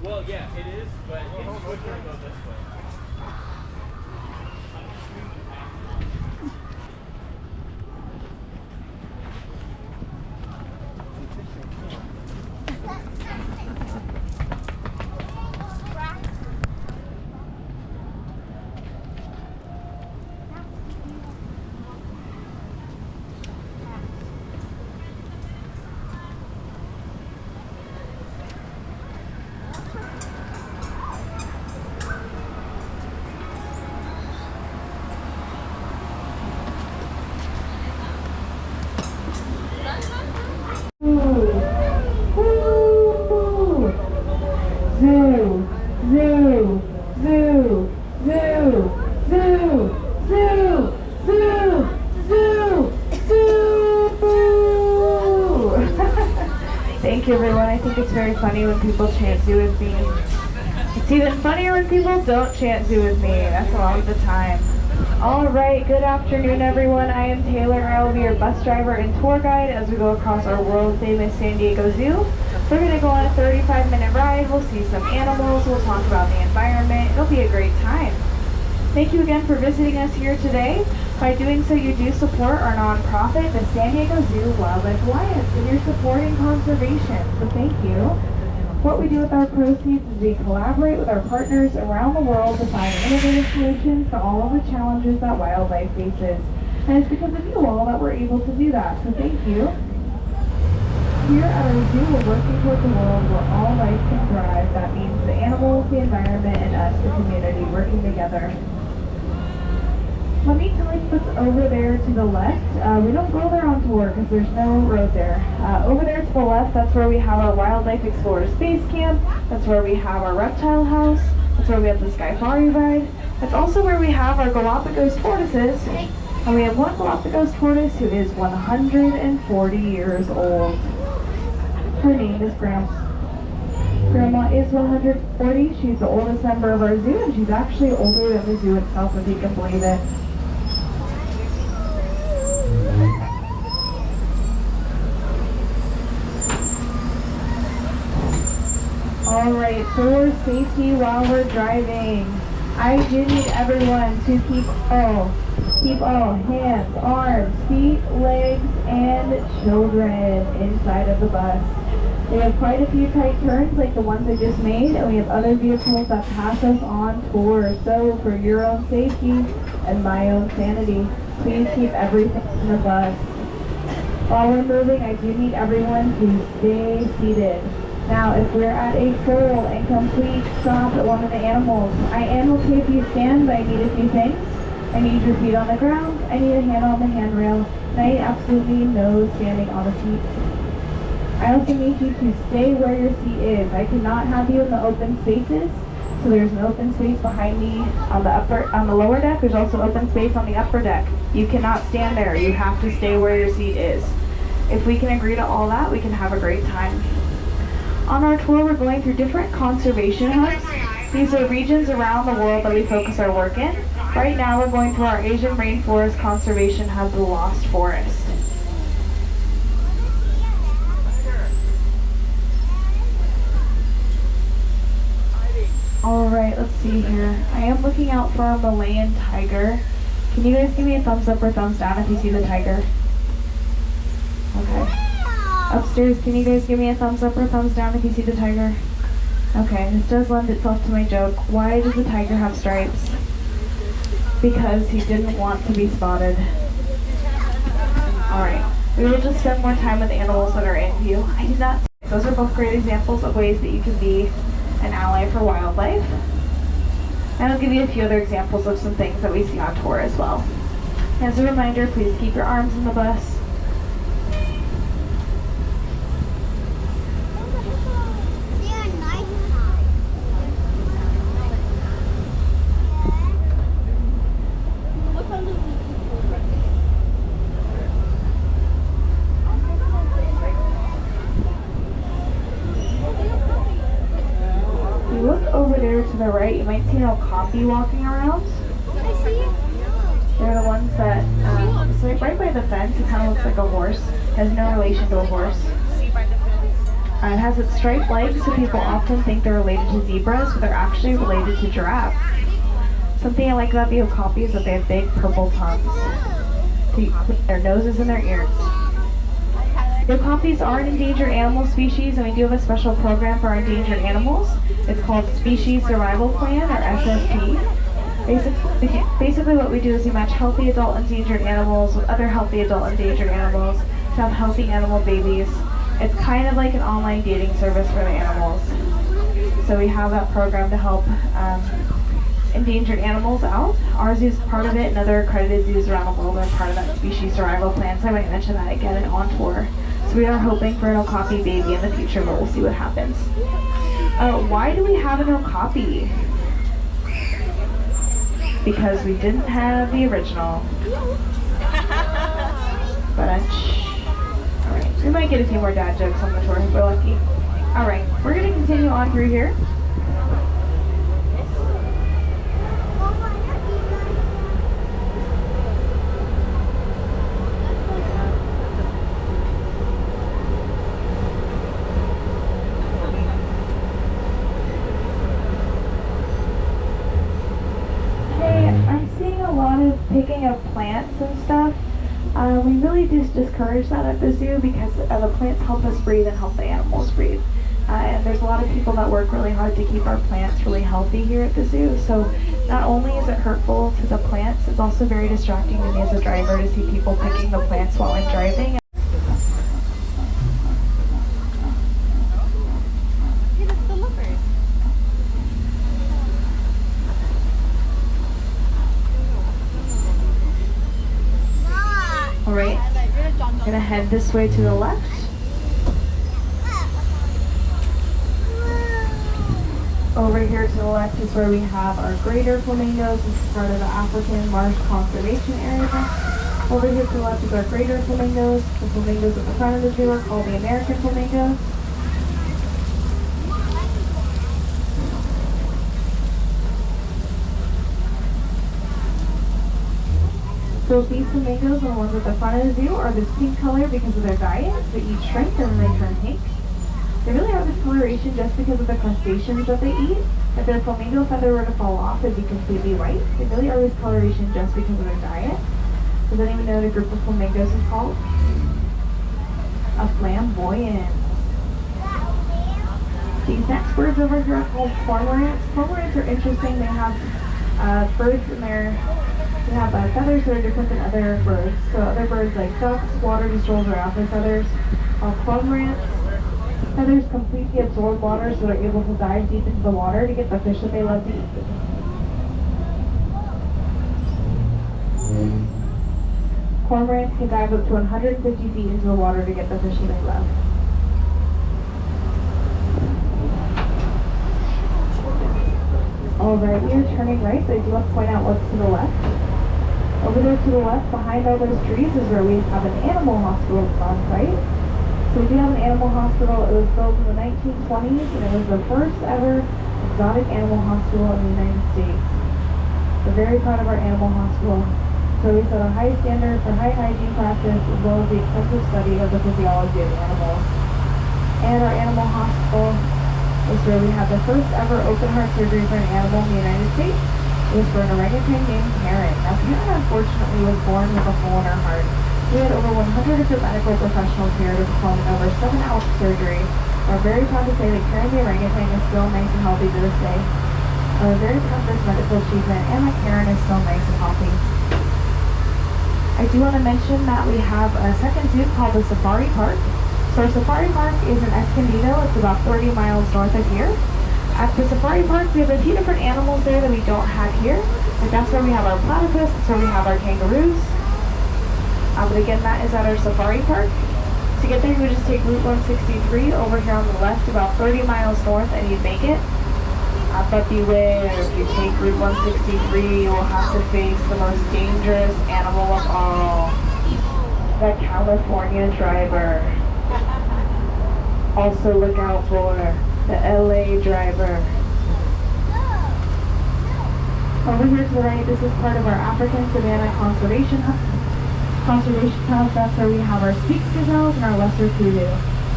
Well, yeah, it is, but it's quicker to go this way. Zoo, zoo, zoo, zoo, zoo, zoo, zoo, zoo, zoo. Thank you, everyone. I think it's very funny when people chant zoo with me. It's even funnier when people don't chant zoo with me. That's a lot of the time. All right, good afternoon, everyone. I am Taylor. I will be your bus driver and tour guide as we go across our world-famous San Diego Zoo. We're going to go on a 35-minute ride. We'll see some animals. We'll talk about the environment. It'll be a great time. Thank you again for visiting us here today. By doing so, you do support our nonprofit, the San Diego Zoo Wildlife Alliance, and you're supporting conservation. So thank you. What we do with our proceeds is we collaborate with our partners around the world to find innovative solutions to all of the challenges that wildlife faces. And it's because of you all that we're able to do that. So thank you. Here at our zoo, we're working towards a world where all life can thrive. That means the animals, the environment, and us, the community, working together. Let me tell you what's over there to the left. We don't go there on tour because there's no road there. Over there to the left, that's where we have our Wildlife Explorer Space Camp. That's where we have our reptile house. That's where we have the Skyfari ride. That's also where we have our Galapagos tortoises. And we have one Galapagos tortoise who is 140 years old. Her name is Grandma. Grandma is 140. She's the oldest member of our zoo, and she's actually older than the zoo itself, if you can believe it. All right, for safety while we're driving, I do need everyone to keep all hands, arms, feet, legs, and children inside of the bus. We have quite a few tight turns like the ones I just made, and we have other vehicles that pass us on tour. So for your own safety and my own sanity, please keep everything in the bus. While we're moving, I do need everyone to stay seated. Now, if we're at a full and complete stop at one of the animals, I am okay if you stand, but I need a few things. I need your feet on the ground, I need a hand on the handrail, and I need absolutely no standing on the seat. I also need you to stay where your seat is. I cannot have you in the open spaces. So there's an open space behind me on the lower deck. There's also open space on the upper deck. You cannot stand there. You have to stay where your seat is. If we can agree to all that, we can have a great time. On our tour, we're going through different conservation hubs. These are regions around the world that we focus our work in. Right now, we're going through our Asian Rainforest Conservation Hub, the Lost Forest. Alright, let's see here. I am looking out for a Malayan tiger. Can you guys give me a thumbs up or thumbs down if you see the tiger? Okay. Upstairs, can you guys give me a thumbs up or thumbs down if you see the tiger? Okay, this does lend itself to my joke. Why does the tiger have stripes? Because he didn't want to be spotted. Alright, we will just spend more time with the animals that are in view. I did not. Those are both great examples of ways that you can be an ally for wildlife. And I'll give you a few other examples of some things that we see on tour as well. As a reminder, please keep your arms in the bus. Over there to the right, you might see an okapi walking around. They're the ones that, it's like right by the fence. It kind of looks like a horse. Has no relation to a horse. It has its striped legs, so people often think they're related to zebras, but they're actually related to giraffes. Something I like about the okapi is that they have big purple tongues to clean their noses and their ears. The okapis are an endangered animal species, and we do have a special program for our endangered animals. It's called Species Survival Plan, or SSP. Basically what we do is we match healthy adult endangered animals with other healthy adult endangered animals to have healthy animal babies. It's kind of like an online dating service for the animals. So we have that program to help endangered animals out. Our zoo is part of it, and other accredited zoos around the world are part of that species survival plan, so I might mention that again on tour. So we are hoping for an okapi baby in the future, but we'll see what happens. Why do we have an okapi? Because we didn't have the original. But alright, we might get a few more dad jokes on the tour if we're lucky. Alright, we're going to continue on through here. Picking up plants and stuff. We really just discourage that at the zoo because the plants help us breathe and help the animals breathe. And there's a lot of people that work really hard to keep our plants really healthy here at the zoo. So not only is it hurtful to the plants, it's also very distracting to me as a driver to see people picking the plants while I'm driving. Alright, I'm going to head this way to the left. Over here to the left is where we have our greater flamingos. This is part of the African Marsh Conservation Area. Over here to the left is our greater flamingos. The flamingos at the front of the zoo are called the American flamingos. So these flamingos, the ones at the front of the zoo, are this pink color because of their diet. They eat shrimp and then they turn pink. They really have this coloration just because of the crustaceans that they eat. If their flamingo feather were to fall off, it'd be completely white. They really are this coloration just because of their diet. Does anyone know what a group of flamingos is called? A flamboyant. These next birds over here are called cormorants. Cormorants are interesting. They have birds in their They have feathers that are different than other birds. So other birds like ducks, water destroys or alpha feathers. Cormorants, feathers completely absorb water, so they're able to dive deep into the water to get the fish that they love to eat. Cormorants can dive up to 150 feet into the water to get the fish that they love. Alright, we are turning right, but I do want to point out what's to the left. Over there to the left, behind all those trees, is where we have an animal hospital on site. So we do have an animal hospital. It was built in the 1920s, and it was the first ever exotic animal hospital in the United States. We're very proud of our animal hospital. So we set a high standard for high hygiene practice, as well as the extensive study of the physiology of animals. And our animal hospital is where we had the first ever open heart surgery for an animal in the United States. It was for an orangutan named Karen. Now Karen unfortunately was born with a hole in her heart. We had over 100 different medical professionals here to perform an over 7-hour surgery. We're very proud to say that Karen the orangutan is still nice and healthy to this day. We're very proud of this medical achievement, and that Karen is still nice and healthy. I do want to mention that we have a second zoo called the Safari Park. So our Safari Park is in Escondido. It's about 30 miles north of here. At the Safari Park, we have a few different animals there that we don't have here. Like that's where we have our platypus, that's where we have our kangaroos. But again, that is at our Safari Park. To get there, you would just take Route 163 over here on the left, about 30 miles north, and you'd make it. But beware, if you take Route 163, you will have to face the most dangerous animal of all, the California driver. Also look out for the LA driver. Over here to the right, this is part of our African Savannah Conservation Hub. That's where we have our Spix gazelles and our lesser kudu.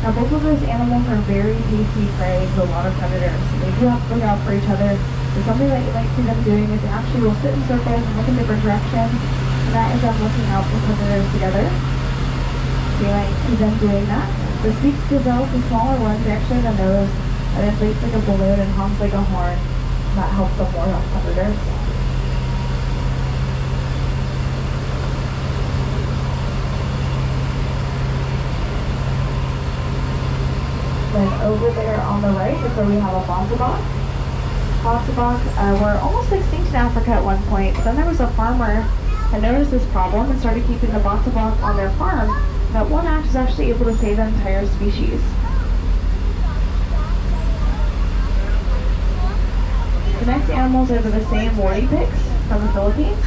Now both of those animals are very tasty prey to a lot of predators. So they do have to look out for each other. So something that you might see them doing is they actually will sit in circles and look in different directions. And that is them looking out for predators together. So you might see them doing that. The Spix gazelles, the smaller ones, they actually have a nose that inflates like a balloon and honks like a horn. And that helps them ward off predators. Then over there on the right is where we have a bossabok. Bossabok were almost extinct in Africa at one point. Then there was a farmer that noticed this problem and started keeping the bossabok on their farm. That one act is actually able to save an entire species. The next animals are the same warty pigs from the Philippines.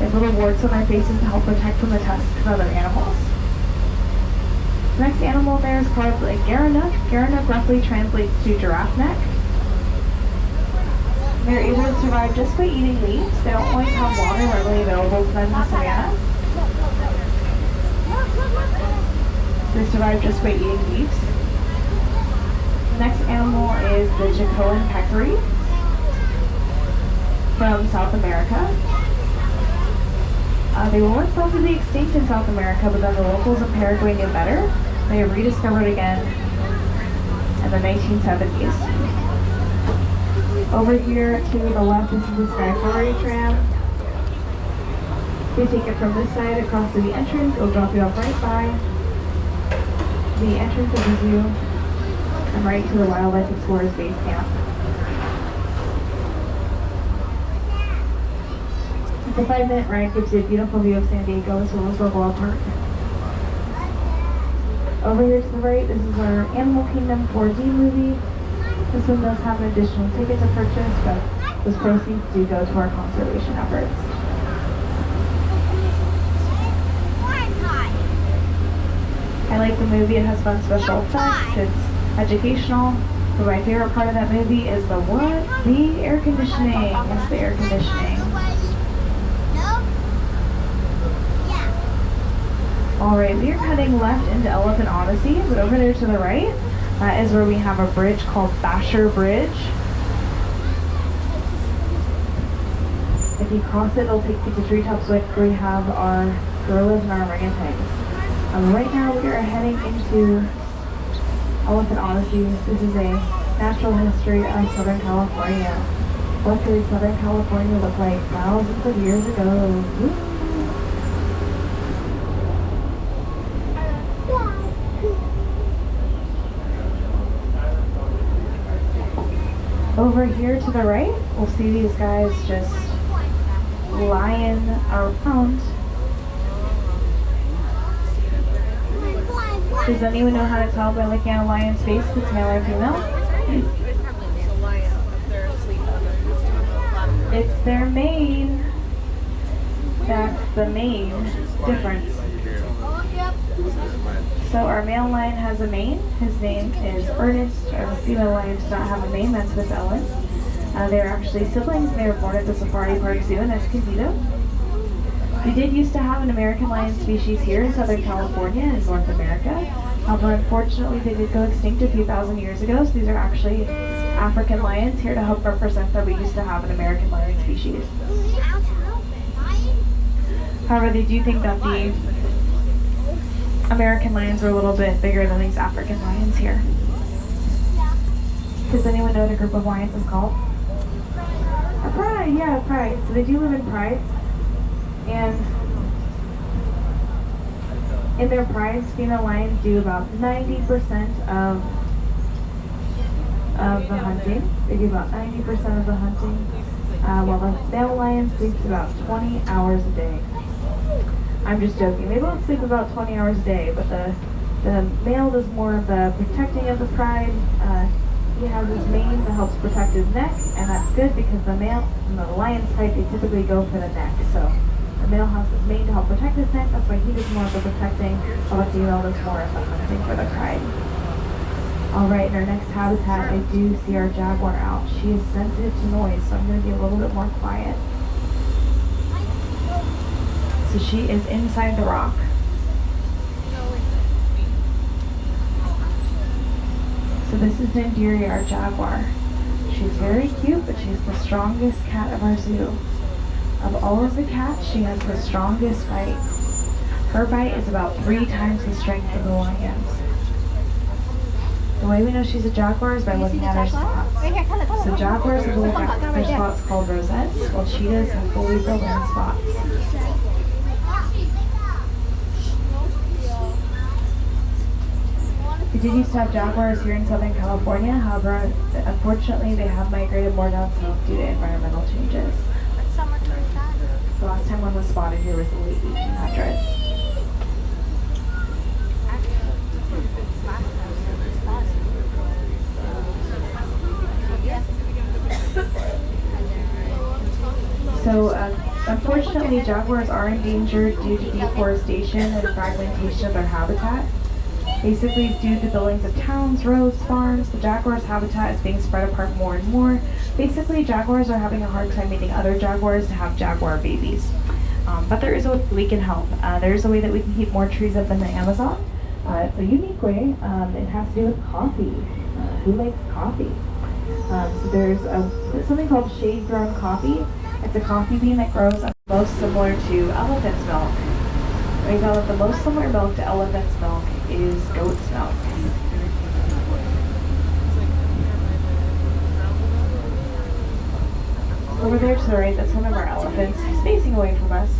They have little warts on their faces to help protect from the tusks of other animals. The next animal there is called a gerenuk. Gerenuk roughly translates to giraffe neck. They're able to survive just by eating leaves. They don't always have water readily available to them in the savannah. They survive just by eating leaves. The next animal is the Jacoan peccary from South America. They were once thought to be extinct in South America, but then the locals in Paraguay knew better. They were rediscovered again in the 1970s. Over here to the left, this is the Sky tram. If you take it from this side across to the entrance, it'll drop you off right by the entrance of the zoo and right to the Wildlife Explorers Base Camp. It's a 5-minute ride, gives you a beautiful view of San Diego as well as Balboa Park. Over here to the right, this is our Animal Kingdom 4D movie. This one does have an additional ticket to purchase, but those proceeds do go to our conservation efforts. I like the movie, it has fun special effects, it's educational. But my favorite part of that movie is the what? The air conditioning. Yes, the air conditioning. Alright, we are heading left into Elephant Odyssey, but over there to the right is where we have a bridge called Basher Bridge. If you cross it, it'll take you to Treetops Wick, where we have our gorillas and our orangutans. Right now we are heading into Elephant Odyssey. This is a natural history of Southern California. What did Southern California look like thousands of years ago? Woo! Over here to the right, we'll see these guys just lying around. Does anyone know how to tell by looking at a lion's face if it's male or female? It's their mane. That's the main difference. So our male lion has a mane. His name is Ernest. Our female lion does not have a mane. That's Miss Ellen. They're actually siblings. They were born at the Safari Park Zoo in Escondido. We did used to have an American lion species here in Southern California and North America. However, unfortunately, they did go extinct a few thousand years ago. So these are actually African lions here to help represent that we used to have an American lion species. However, they do think that the American lions are a little bit bigger than these African lions here. Does anyone know what a group of lions is called? A pride, yeah, a pride. So they do live in prides. And in their prides, female lions do about 90% of the hunting. They do about 90% of the hunting, while the male lion sleeps about 20 hours a day. I'm just joking. They both sleep about 20 hours a day, but the male does more of the protecting of the pride. He has his mane that helps protect his neck, and that's good because the male and the lion's type, they typically go for the neck. So the male has his mane to help protect his neck. That's why he does more of the protecting, while the female does more of the hunting for the pride. Alright, in our next habitat, I do see our jaguar out. She is sensitive to noise, so I'm going to be a little bit more quiet. So she is inside the rock. this is Nandiri, our jaguar. She's very cute, but she's the strongest cat of our zoo. Of all of the cats, she has the strongest bite. Her bite is about 3 times the strength of the lion's. The way we know she's a jaguar is by looking at her spots. So jaguars have little their spots called rosettes, while cheetahs have fully filled in spots. We did used to have jaguars here in Southern California, however, unfortunately they have migrated more down south due to environmental changes. The last time one was spotted here was the late 1800s. So, unfortunately, jaguars are endangered due to deforestation and fragmentation of their habitat. Basically, due to buildings of towns, roads, farms, the jaguar's habitat is being spread apart more and more. Basically, jaguars are having a hard time meeting other jaguars to have jaguar babies. But there is a way we can help. There is a way that we can keep more trees up in the Amazon. It's a unique way. It has to do with coffee. Who likes coffee? So there's something called shade-grown coffee. It's a coffee bean that grows most similar to elephant's milk. We found that the most similar milk to elephant's milk is goat's milk. Over there to the right, that's one of our elephants. He's facing away from us.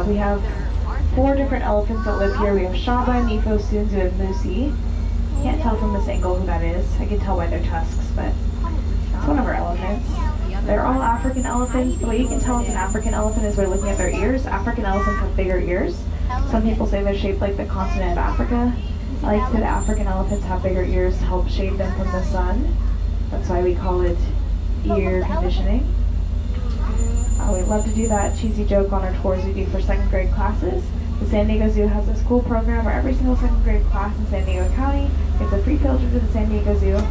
We have 4 different elephants that live here. We have Shaba, Nifo, Sunzu, and Lucy. Can't tell from this angle who that is. I can tell by their tusks, but it's one of our elephants. They're all African elephants. The way you can tell it's an African elephant is by looking at their ears. African elephants have bigger ears. Some people say they're shaped like the continent of Africa. I like to say that African elephants have bigger ears to help shade them from the sun. That's why we call it ear conditioning. We love to do that cheesy joke on our tours we do for 2nd grade classes. The San Diego Zoo has this cool program where every single 2nd grade class in San Diego County gets a free field trip to the San Diego Zoo.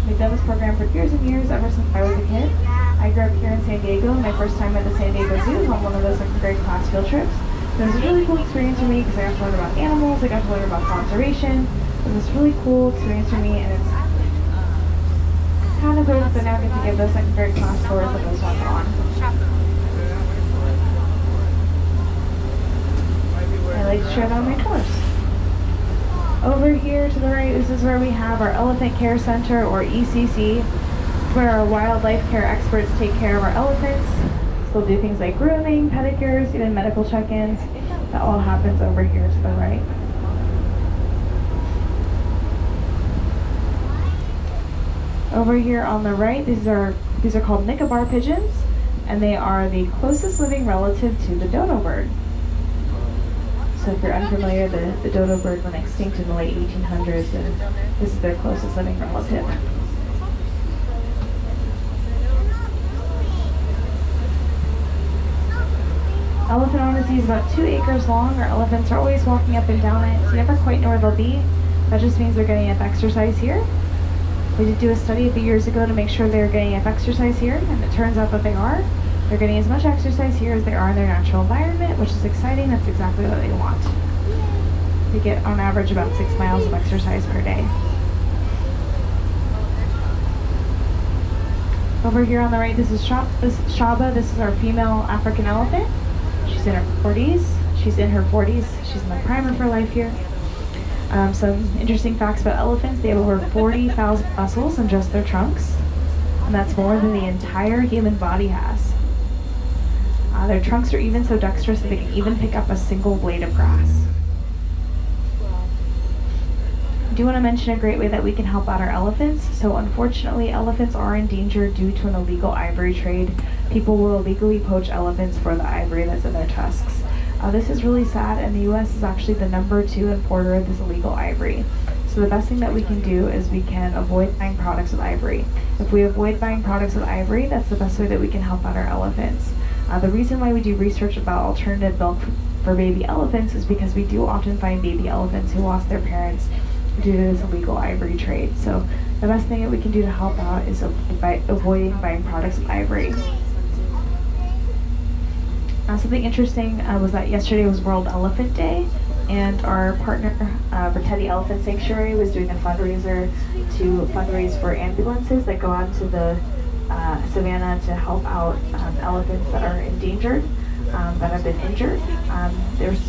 We've done this program for years and years, ever since I was a kid. I grew up here in San Diego. My first time at the San Diego Zoo was on one of those 2nd grade class field trips. It was a really cool experience for me because I got to learn about animals, I got to learn about conservation. It was this really cool experience for me, and it's kind of great that I now get to give those 2nd grade class tours that those ones on. I like to share that on my tours. Over here to the right, this is where we have our Elephant Care Center, or ECC. It's where our wildlife care experts take care of our elephants. So they'll do things like grooming, pedicures, even medical check-ins. That all happens over here to the right. Over here on the right, these are called Nicobar pigeons, and they are the closest living relative to the dodo bird. So if you're unfamiliar, the dodo bird went extinct in the late 1800s, and this is their closest living relative. Elephant Honesty is about 2 acres long. Our elephants are always walking up and down it, so you never quite know where they'll be. That just means they're getting enough exercise here. We did do a study a few years ago to make sure they're getting enough exercise here, and it turns out that they are. They're getting as much exercise here as they are in their natural environment, which is exciting. That's exactly what they want. They get on average about 6 miles of exercise per day. Over here on the right, this is Shaba. This is our female African elephant. She's in her 40s. She's in the prime of her life here. Some interesting facts about elephants. They have over 40,000 muscles in just their trunks, and that's more than the entire human body has. Their trunks are even so dexterous that they can even pick up a single blade of grass. I do want to mention a great way that we can help out our elephants. So unfortunately, elephants are endangered due to an illegal ivory trade. People will illegally poach elephants for the ivory that's in their tusks. This is really sad, and the U.S. is actually the #2 importer of this illegal ivory. So the best thing that we can do is we can avoid buying products with ivory. If we avoid buying products with ivory, that's the best way that we can help out our elephants. The reason why we do research about alternative milk for baby elephants is because we do often find baby elephants who lost their parents due to this illegal ivory trade. So the best thing that we can do to help out is by avoiding buying products with ivory. Something interesting was that yesterday was World Elephant Day. and our partner, Bertetti Elephant Sanctuary, was doing a fundraiser to fundraise for ambulances that go out to the savannah to help out elephants that are endangered, that have been injured. There's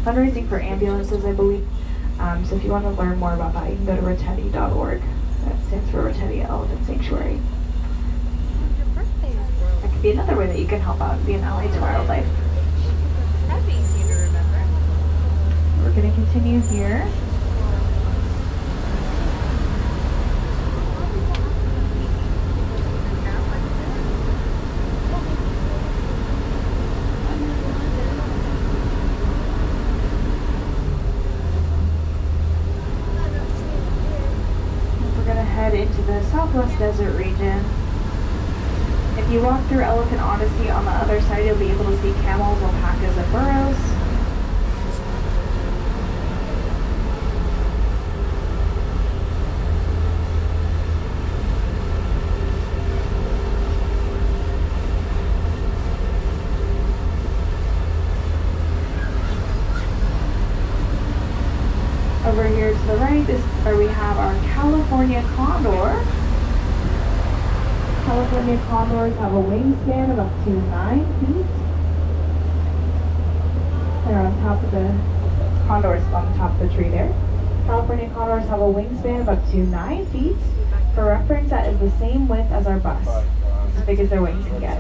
fundraising for ambulances, I believe. So if you want to learn more about that, you can go to Rottetti.org. That stands for Rottetti Elephant Sanctuary. That could be another way that you can help out and be an ally to wildlife. That'd be easy to remember. We're going to continue here. We're going to head into the Southwest Desert region. If you walk through Elephant Odyssey, on the other side you'll be able to see camels, alpacas, and burros. Over here to the right, this is where we have our California condor. California condors have a wingspan of up to 9 feet. They're on top of the condors on top of the tree there. California condors have a wingspan of up to 9 feet. For reference, that is the same width as our bus. It's as big as their wings can get.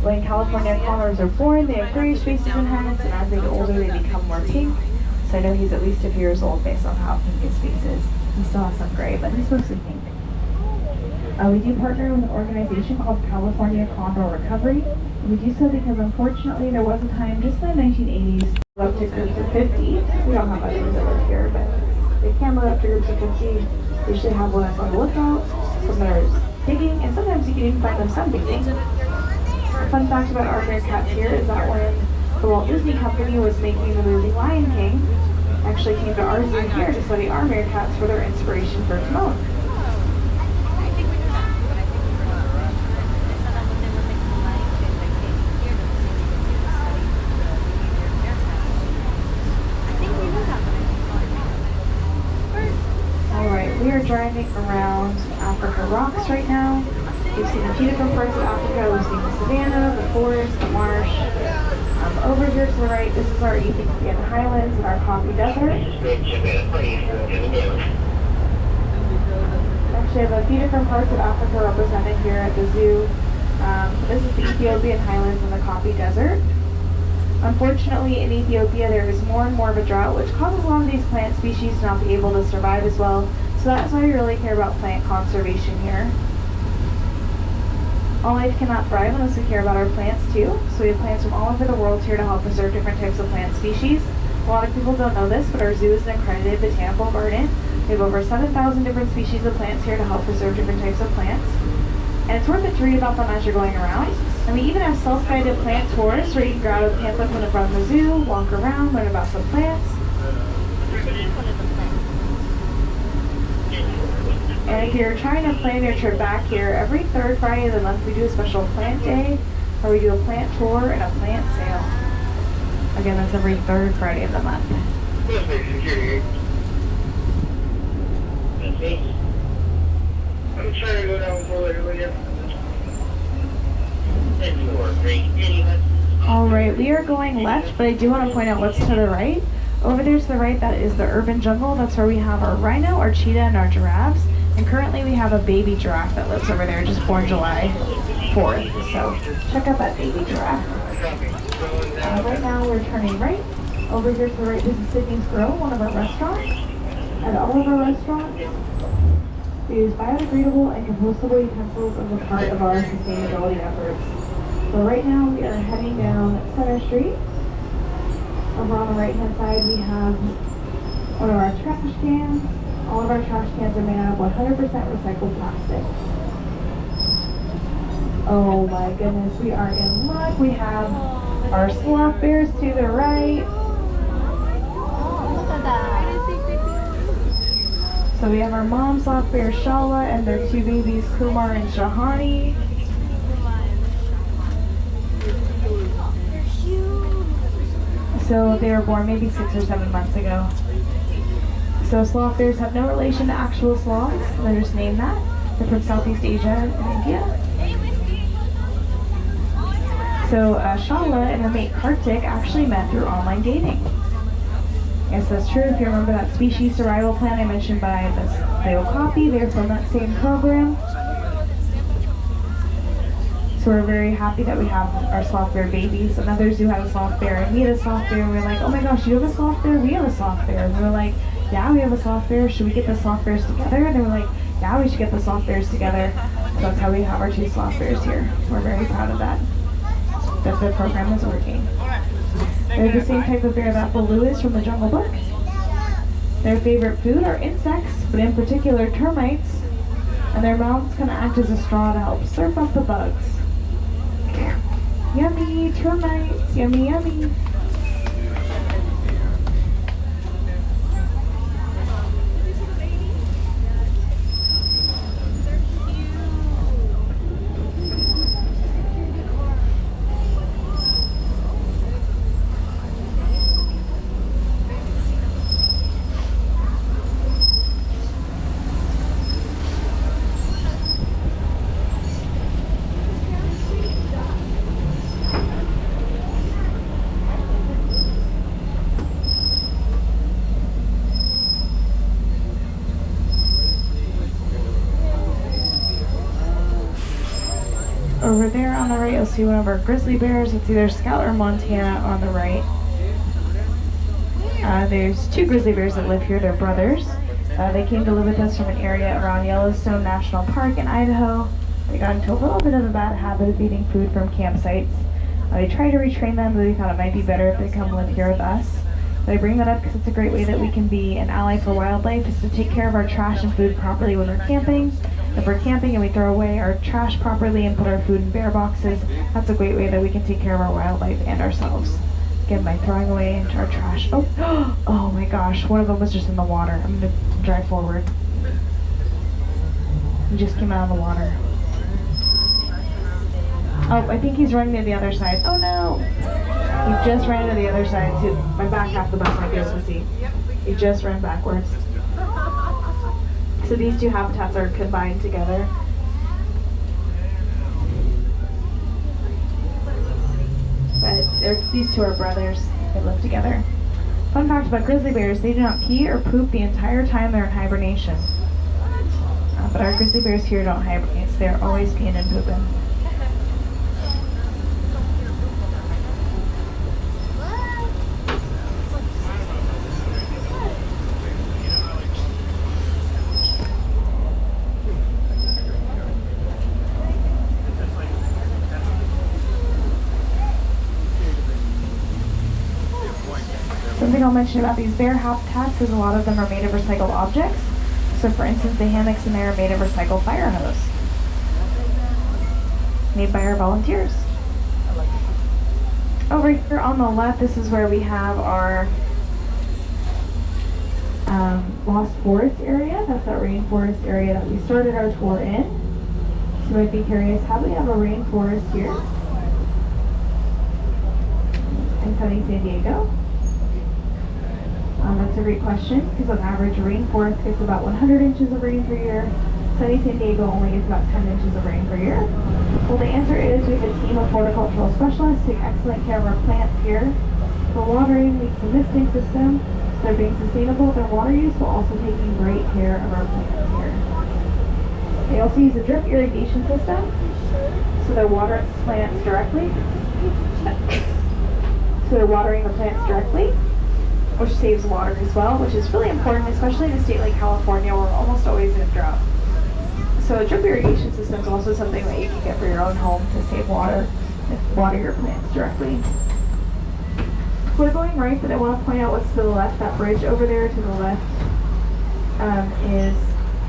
When California condors are born, they have grayish faces and heads, and as they get older, they become more pink. So I know he's at least a few years old based on how pink his face is. He still has some gray, but he's mostly pink. We do partner with an organization called California Condor Recovery. We do so because unfortunately there was a time just in the 1980s up to groups of 50. We don't have others that live here, but they can live up to groups of 50. They usually have one that's on the lookout, some that are digging, and sometimes you can even find them sunbathing. A fun fact about our meerkats here is that when the Walt Disney Company was making the movie Lion King, actually came to our zoo here to study our meerkats for their inspiration for Timon. We are driving around Africa Rocks right now. We've seen a few different parts of Africa. We've seen the savanna, the forest, the marsh. Over here to the right, this is our Ethiopian highlands and our coffee desert. Actually, I have a few different parts of Africa represented here at the zoo. This is the Ethiopian highlands and the coffee desert. Unfortunately, in Ethiopia, there is more and more of a drought, which causes a lot of these plant species to not be able to survive as well. So that's why we really care about plant conservation here. All life cannot thrive unless we care about our plants too. So we have plants from all over the world here to help preserve different types of plant species. A lot of people don't know this, but our zoo is an accredited botanical garden. We have over 7,000 different species of plants here to help preserve different types of plants. And it's worth it to read about them as you're going around. And we even have self-guided plant tours where you can grab a pamphlet from the front of the zoo, walk around, learn about some plants. And if you're trying to plan your trip back here, every third Friday of the month we do a special plant day where we do a plant tour and a plant sale. Again, that's every third Friday of the month. I'm trying to go down forward with you. Alright, we are going left, but I do want to point out what's to the right. Over there to the right, that is the urban jungle. That's where we have our rhino, our cheetah, and our giraffes. And currently we have a baby giraffe that lives over there, just born July 4th. So check out that baby giraffe. Right now we're turning right. Over here to the right, this is Sydney's Grill, one of our restaurants. At all of our restaurants, we use biodegradable and compostable utensils as a part of our sustainability efforts. So right now we are heading down Center Street. Over on the right hand side we have one of our trash cans. All of our trash cans are made out of 100% recycled plastic. Oh my goodness, we are in luck. We have our sloth bears to the right. Look at that. So we have our mom sloth bear Shala and their two babies Kumar and Shahani. So they were born maybe 6 or 7 months ago. So sloth bears have no relation to actual sloths. They're just named that. They're from Southeast Asia and India. So Shala and her mate Kartik actually met through online dating. Yes, that's true. If you remember that species survival plan I mentioned by the Okapi, they're from that same program. So we're very happy that we have our sloth bear babies. And others who have a sloth bear, and we had a sloth bear, and we were like, oh my gosh, you have a sloth bear? We have a sloth bear. And we were like, yeah, we have a sloth bear. Should we get the sloth bears together? And they were like, yeah, we should get the sloth bears together. So that's how we have our 2 sloth bears here. We're very proud of that the program is working. They're the same type of bear that Baloo is from the Jungle Book. Their favorite food are insects, but in particular termites, and their mouths kind of act as a straw to help slurp up the bugs. Yummy termites, yummy, yummy. Over there on the right, you'll see one of our grizzly bears. It's either Scout or Montana on the right. There's 2 grizzly bears that live here. They're brothers. They came to live with us from an area around Yellowstone National Park in Idaho. They got into a little bit of a bad habit of eating food from campsites. I tried to retrain them, but they thought it might be better if they come live here with us. But I bring that up because it's a great way that we can be an ally for wildlife, is to take care of our trash and food properly when we're camping. If we're camping and we throw away our trash properly and put our food in bear boxes, that's a great way that we can take care of our wildlife and ourselves. Again, by throwing away our trash. Oh, oh my gosh, one of them was just in the water. I'm going to drive forward. He just came out of the water. Oh, I think he's running to the other side. Oh no! He just ran to the other side to my back half the bus might be able to see. He just ran backwards. So these 2 habitats are combined together. But these 2 are brothers. They live together. Fun fact about grizzly bears, they do not pee or poop the entire time they're in hibernation. But our grizzly bears here don't hibernate, so they're always peeing and pooping. Something I'll mention about these bear habitats is a lot of them are made of recycled objects. So for instance, the hammocks in there are made of recycled fire hose. Made by our volunteers. Over here on the left, this is where we have our Lost Forest area. That's that rainforest area that we started our tour in. So you might be curious, how do we have a rainforest here in sunny San Diego? That's a great question, because on average a rainforest gets about 100 inches of rain per year. Sunny San Diego only gets about 10 inches of rain per year. Well, the answer is we have a team of horticultural specialists take excellent care of our plants here. For watering, leaks and misting system, so they're being sustainable with their water use while also taking great care of our plants here. They also use a drip irrigation system, so they're watering the plants directly. So they're watering the plants directly, which saves water as well, which is really important, especially in a state like California where we're almost always in a drought. So a drip irrigation system is also something that you can get for your own home to save water and water your plants directly. We're going right, but I want to point out what's to the left. That bridge over there to the left is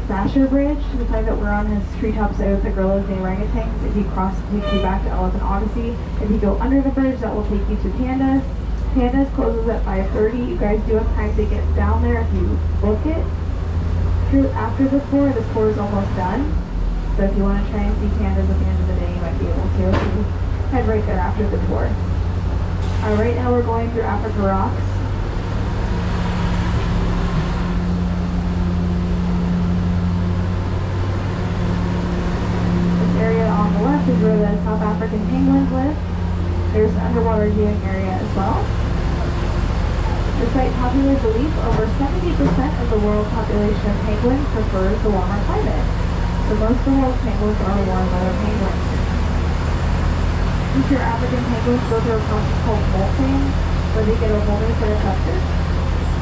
Basher Bridge. The side that we're on has treetops out the gorillas and orangutans. If you cross, it takes you back to Elephant Odyssey. If you go under the bridge, that will take you to Pandas. Pandas closes at 5:30. You guys do have time to get down there if you book it. After the tour is almost done. So if you want to try and see pandas at the end of the day, you might be able to. If you head right there after the tour. Right now we're going through Africa Rocks. This area on the left is where the South African penguins live. There's an underwater viewing area as well. Despite popular belief, over 70% of the world population of penguins prefers the warmer climate. So most of the world's penguins are warm weather penguins. Future African penguins go through a process called molting, where they get a molding for their feathers.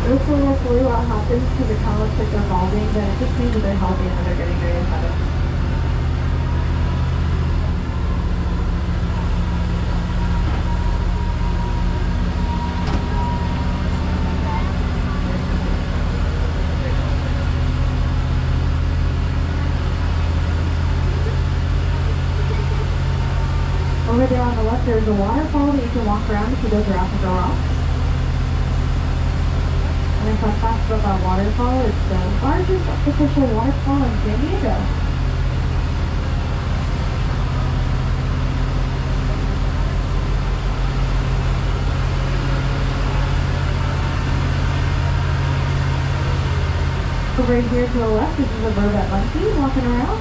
This will fully what happens because it kind of looks like they're balding, but it just means that they're healthy and that they're getting very feathers. Over there on the left, there's a waterfall that you can walk around if you go through Africa Rocks. And a fun fact about that waterfall, it's the largest artificial waterfall in San Diego. Over here to the left, this is a vervet monkey walking around.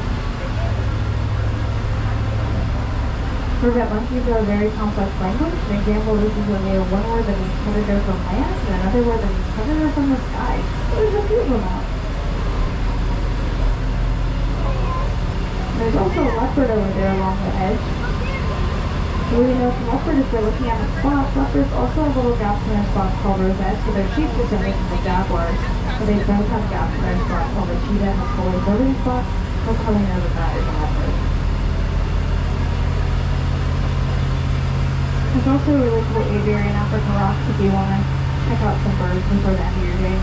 Vervet monkeys are a very complex language. An example, this is when they have one word that means predator from land and another word that means predator from the sky. There's a few of them out. There's also a leopard over there along the edge. The way we know it's a leopard is by looking at its spots. Leopards also have little gaps in their spots called rosettes, so they're sheep descendants of the jaguars. So they both have gaps in their spots, while the cheetah has colored building spots. We'll probably know that that is a leopard. There's also a really cool aviary in Africa Rocks if you want to check out some birds before the end of your day.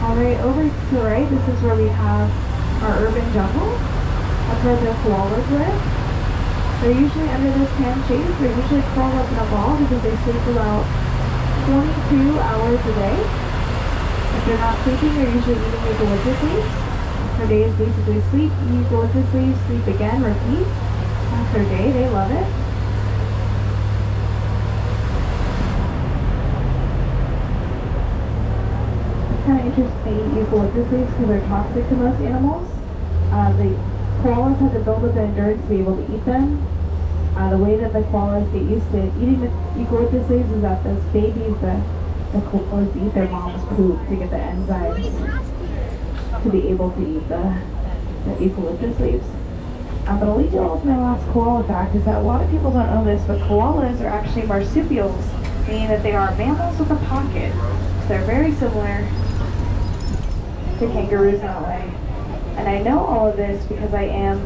Alright, over to the right, this is where we have our urban jungle. That's where the koalas live. They're usually under this tan shade. They're usually curled up in a ball because they sleep about 22 hours a day. If they're not sleeping, they're usually eating eucalyptus leaves. Their day is basically sleep, eat eucalyptus leaves, sleep again, repeat. That's their day. They love it. Kind of interesting they eat eucalyptus leaves because they're toxic to most animals. The koalas have to build up the endurance to be able to eat them. The way that the koalas get used to eating the eucalyptus leaves is that those babies, the koalas eat their mom's poop to get the enzymes to be able to eat the eucalyptus leaves. But I'll leave you all with my last koala fact is that a lot of people don't know this, but koalas are actually marsupials, meaning that they are mammals with a pocket. So they're very similar to kangaroos in that way. And I know all of this because I am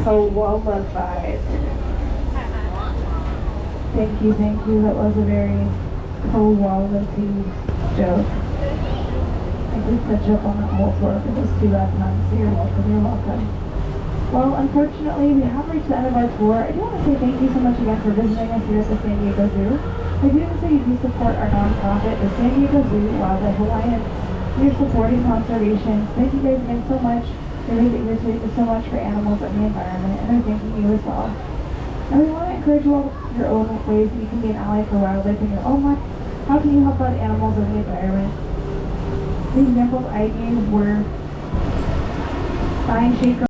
koala-fied. Thank you. That was a very koala-themed joke. I did touch up on that whole work. It was too bad times. So you're welcome. Well, unfortunately, we have reached the end of our tour. I do want to say thank you so much again for visiting us here at the San Diego Zoo. I do want to say you do support our nonprofit, the San Diego Zoo Wildlife Alliance. You're supporting conservation. Thank you guys again so much. Everything you're doing so much for animals and the environment, and they're thanking you as well. And we want to encourage you all your own ways that you can be an ally for wildlife in your own life. How can you help out animals and the environment? The examples I gave were buying shade.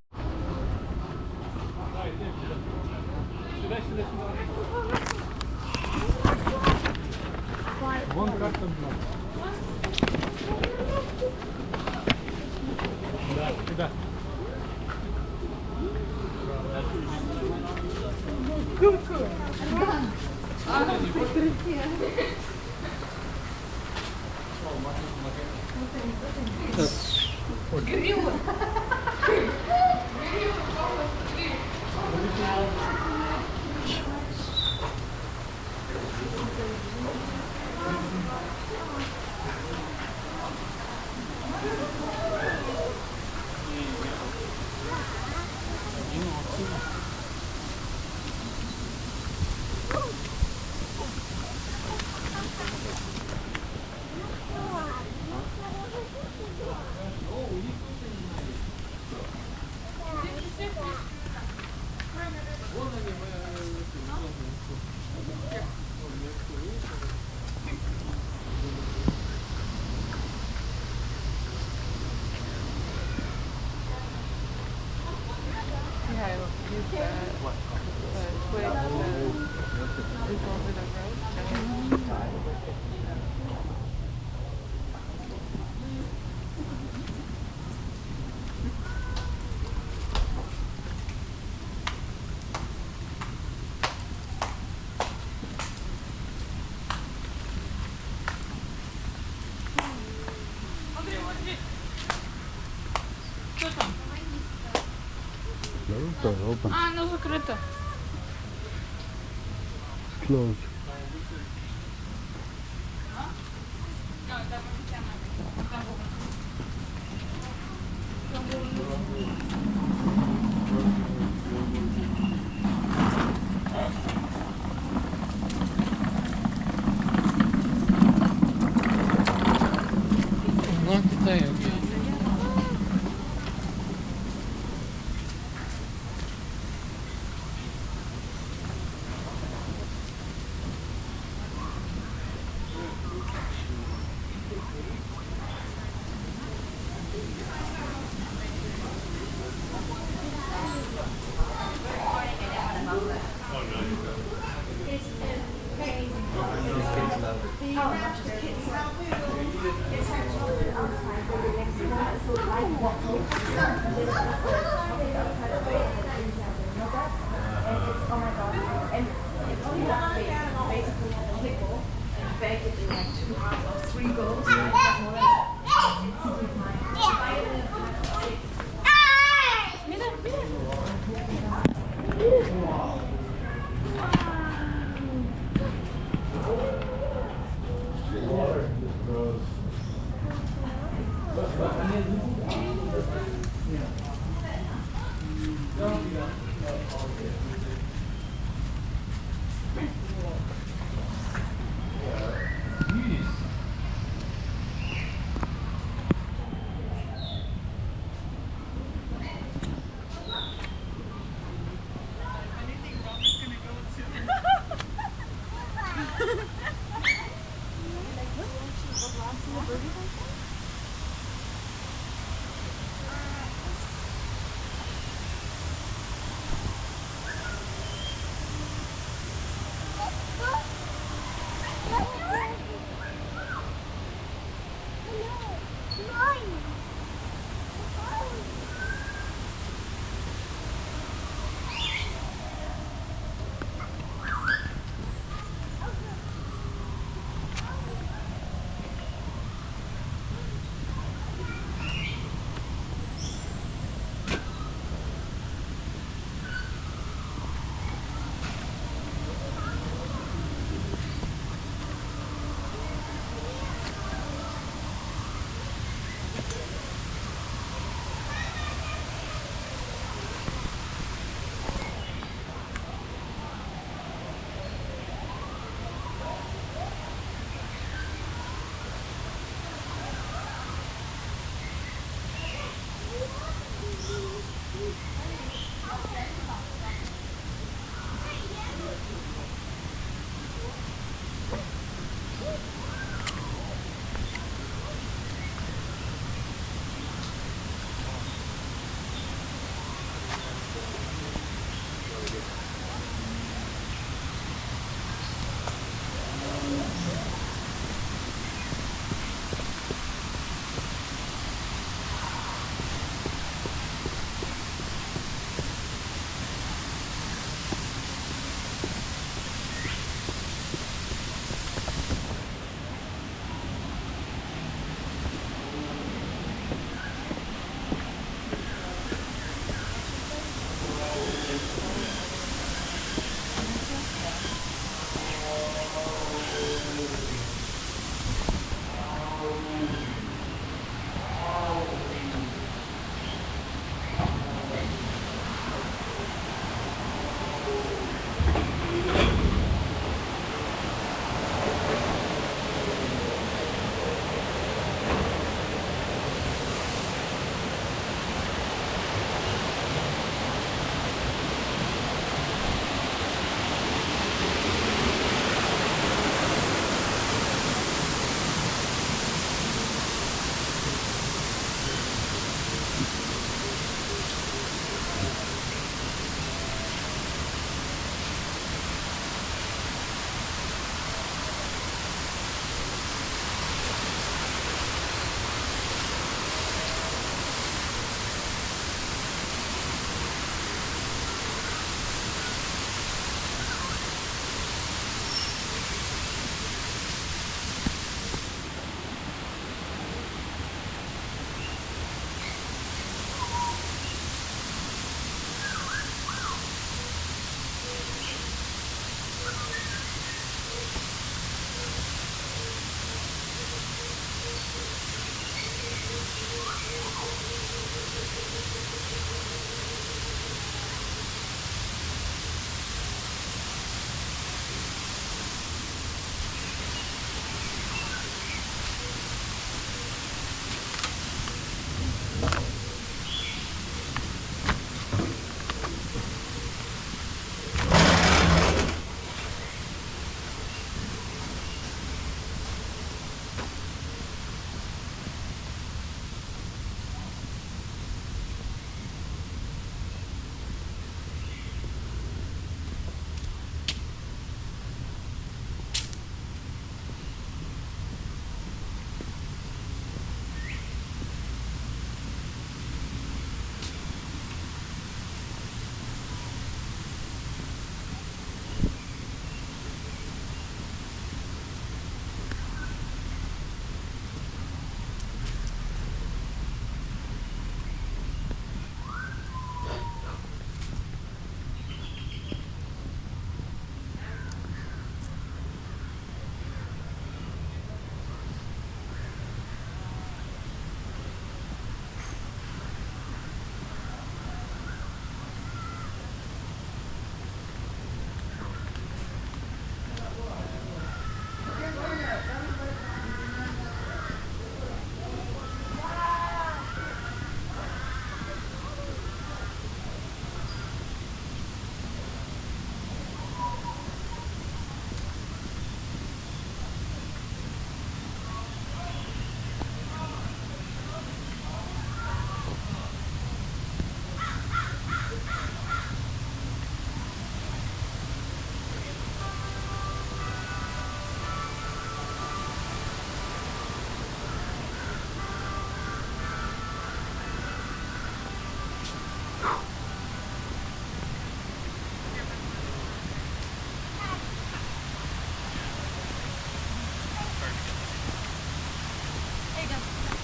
Closed or open? А, ну закрито. Closed.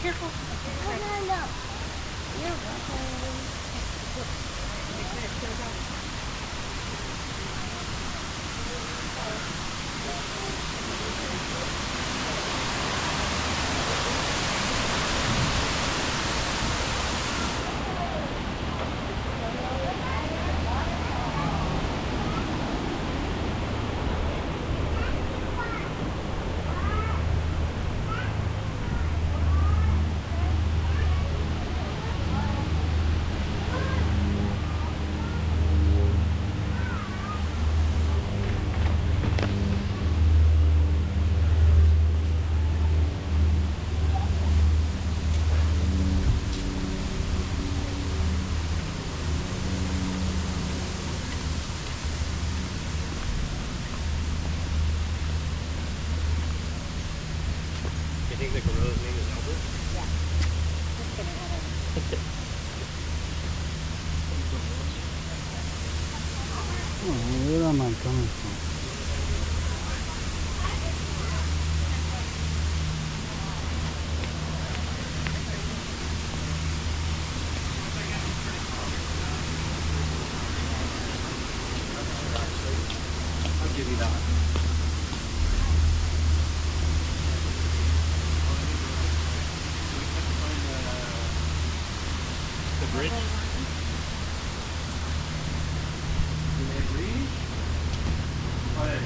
Careful. No. You're welcome. You think the gorilla's name is Albert? Yeah. Just kidding. Oh, where am I coming from? I'll give you that. The bridge? You may agree? But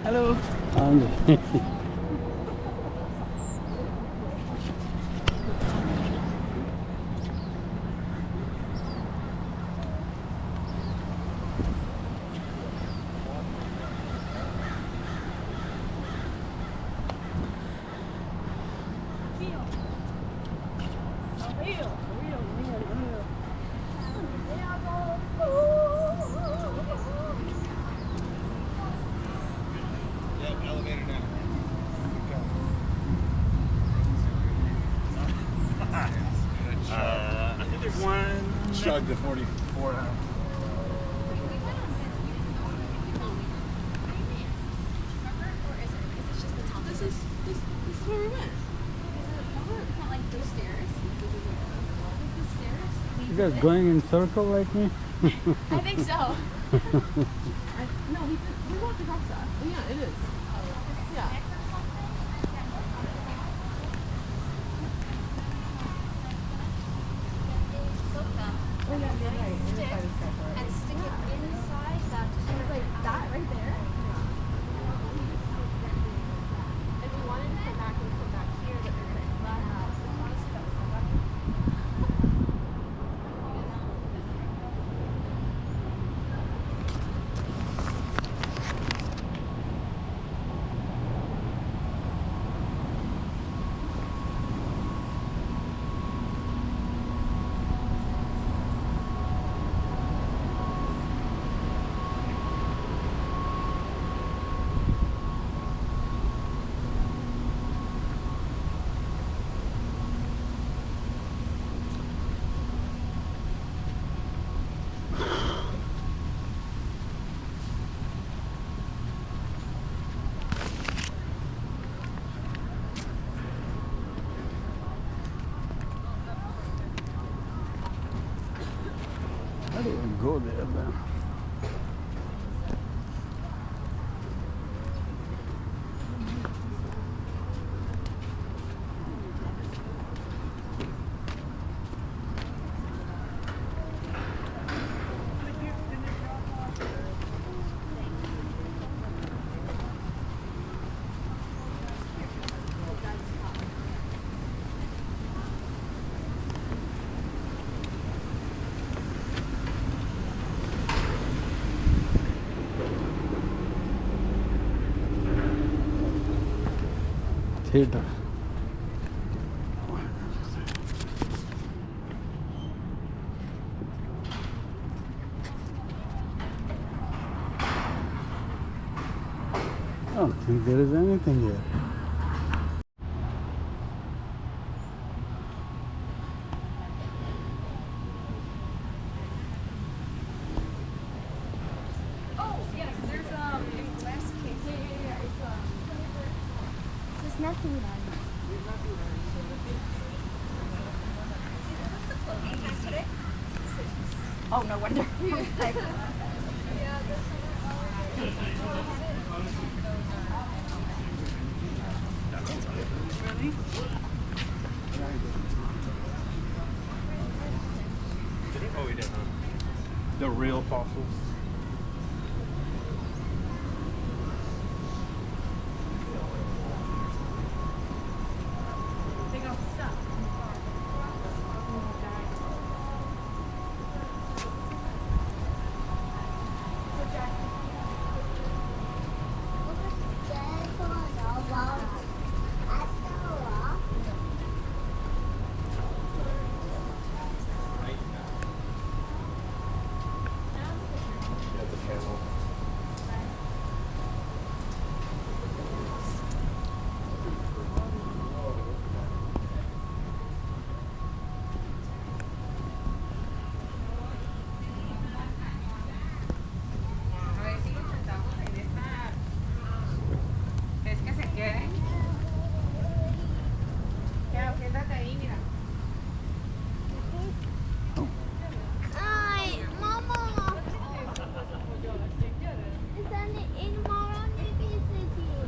hello. And elevator now. I think there's one. Chug the 44 out. This is where we went. Not like those stairs. These stairs. you guys going in circle like me? I think so. No, we walked across that. Yeah, it is. Yeah. And stick it inside that. Like that right there. If we wanted to come back, we come back here, but they're gonna flat out. So we want to see that come back. go there then. Theater. I don't think there is anything here. Oh, yes, there's in glass case. Yeah. It's There's nothing on it. Oh, no wonder. Oh, we did, huh? The real fossils. Yeah, the camel. A ver si nos sentamos en esta. ¿Ves que se queden? Ya, siéntate ahí, mira. Ay, mama. Sen imorgon är vi till.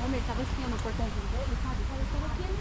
Como ele tava assim no portãozinho dele, sabe? Falei, tava aqui, né?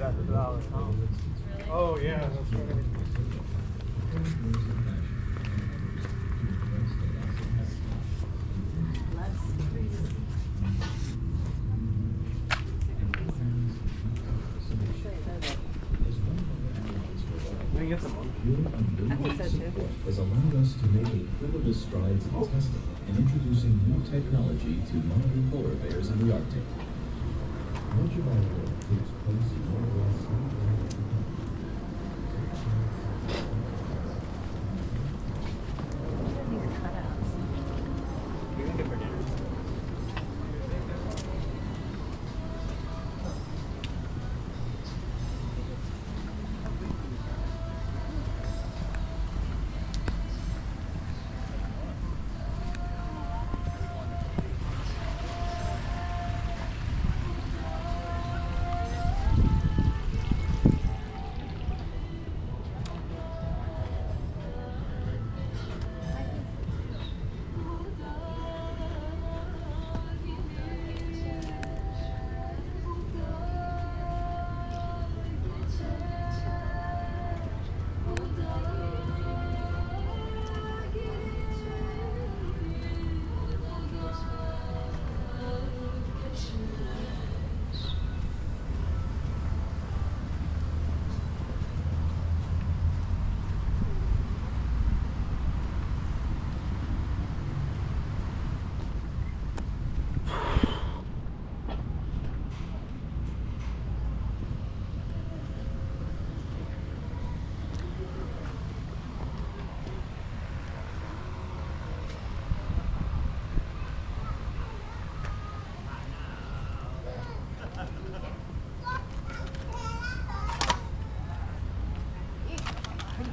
at the dollar. Oh yeah, that's right. Let me get some money. Your unlimited support has allowed us to make incredible strides in testing and introducing new technology to monitor polar bears in the Arctic. Much of our work takes place in more or less We can get for dinner.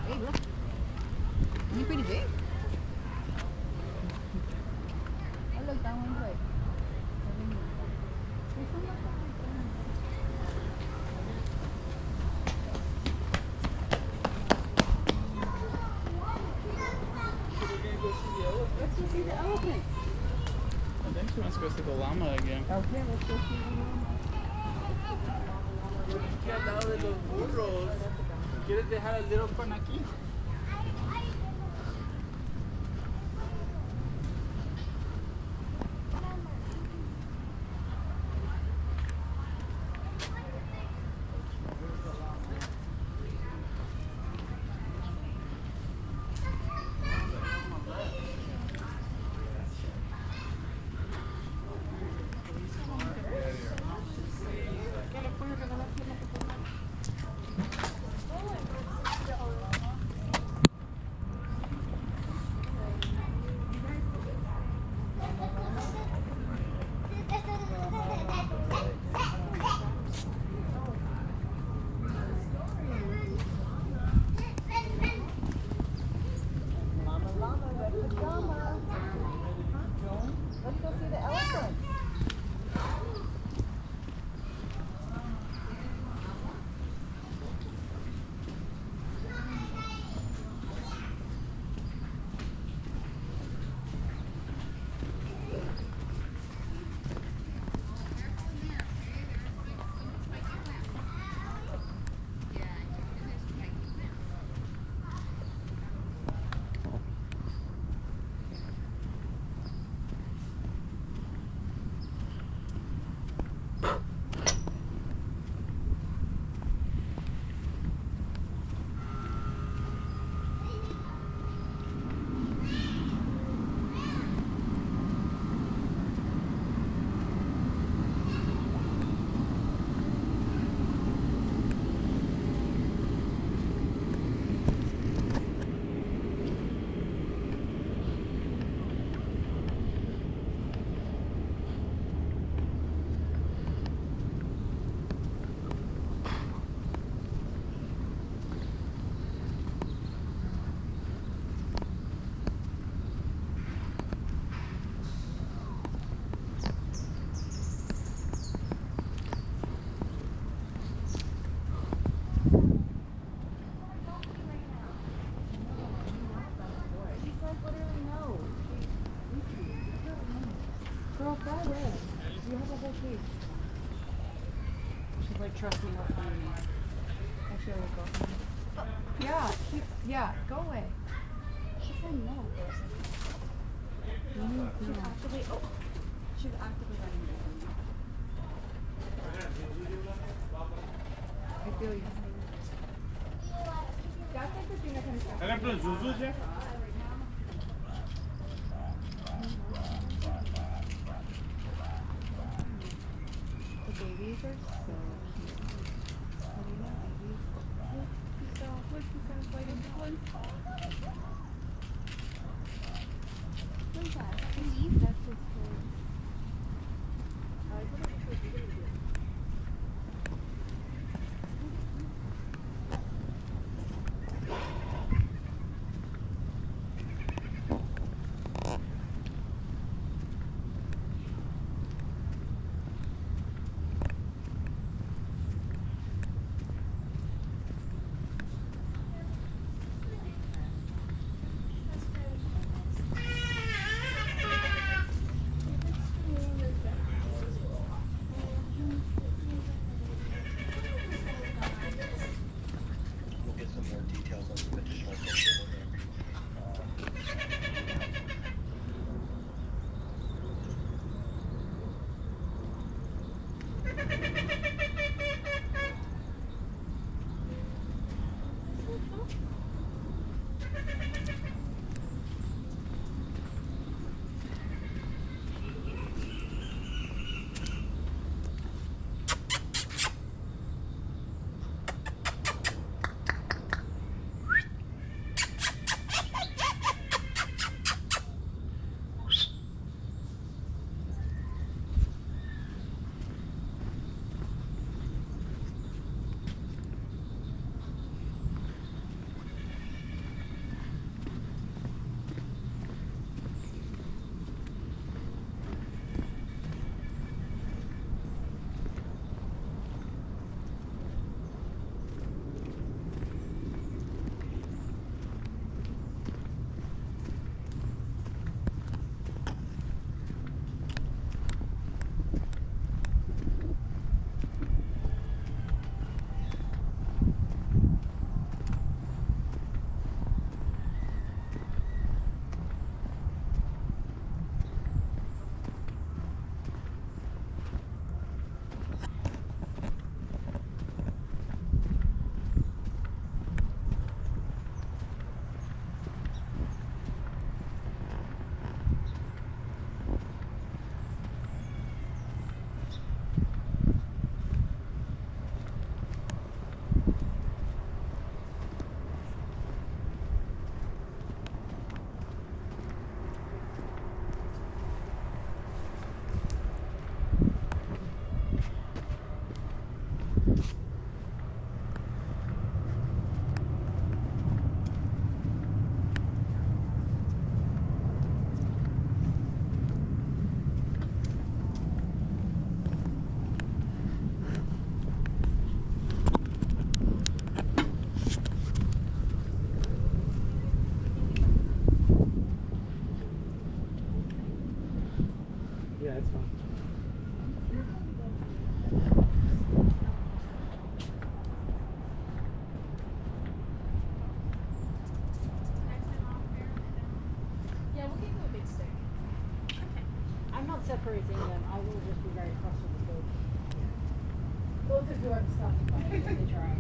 Hey, look. You're pretty big. Oh, look, that one's like. Let's go see the elephant. I think she wants to go see the llama again. Okay, let's go see the llama. ¿Qué al lado de los burros? ¿Quieres dejar el little con aquí? Let's go see the elephant. Girl, fly away. You have a whole case. She's Like, trust me, he'll find me. I feel like Yeah, yeah, go away. She said no. She's actively, she's actively running away from me. I feel you. That's like the thing that comes back. Ela é Zuzu já? The babies are so cute. Look, he sounds like a big one. What is that? A leaf? That's his toys. We'll get some more details on some additional social Yeah, it's fine. Yeah, we'll give you a big stick. I'm not separating them. I will just be very cross with the both. Both of you are the stuff if they try.